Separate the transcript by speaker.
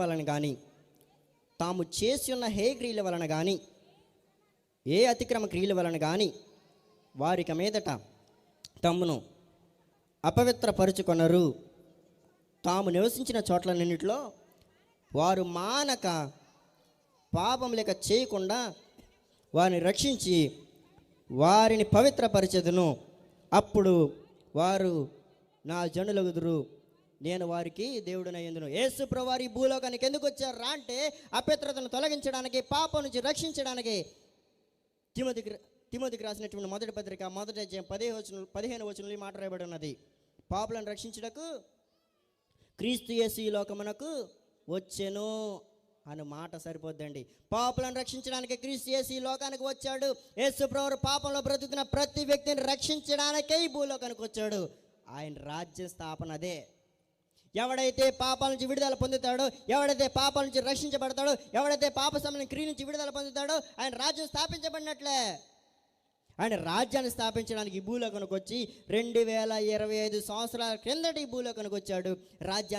Speaker 1: వలన కానీ, తాము చేసి ఉన్న హే క్రియల వలన కానీ, ఏ అతిక్రమ క్రియల వలన కానీ వారిక మీదట తమ్మును అపవిత్రపరుచుకొనరు. తాము నివసించిన చోట్లన్నింటిలో వారు మానక పాపం లేక చేయకుండా వారిని రక్షించి వారిని పవిత్రపరిచెదను. అప్పుడు వారు నా జనులగుదురు, నేను వారికి దేవుడినయ్యుందును. యేసు ప్రభువు వారు ఈ భూలోకానికి ఎందుకు వచ్చారు అంటే అపవిత్రతను తొలగించడానికి, పాపం నుంచి రక్షించడానికి. తిమోతికి రాసినటువంటి మొదటి పత్రిక 1వ అధ్యాయం 15వ వచనంలో ఈ మాట రాయబడి ఉన్నది. పాపులను రక్షించుటకు క్రీస్తు యేసు ఈ లోకమునకు వచ్చెను అను మాట సరిపోద్దండి. పాపులను రక్షించడానికి క్రీస్తు యేసు ఈ లోకానికి వచ్చాడు. యేసు ప్రభువు పాపంలో బ్రతుకుతున్న ప్రతి వ్యక్తిని రక్షించడానికే ఈ భూలోకానికి వచ్చాడు. ఆయన రాజ్య స్థాపన అదే. ఎవడైతే పాపాల నుంచి విడుదల పొందుతాడో, ఎవడైతే పాపాల నుంచి రక్షించబడతాడో, ఎవడైతే పాప సంబంధం క్రియ నుంచి విడుదల పొందుతాడో ఆయన రాజ్యం స్థాపించబడినట్లే. ఆయన రాజ్యాన్ని స్థాపించడానికి ఈ భూలోకానికి వచ్చి 2025 సంవత్సరాల క్రిందట ఈ భూలోకానికి వచ్చాడు. రాజ్యాన్ని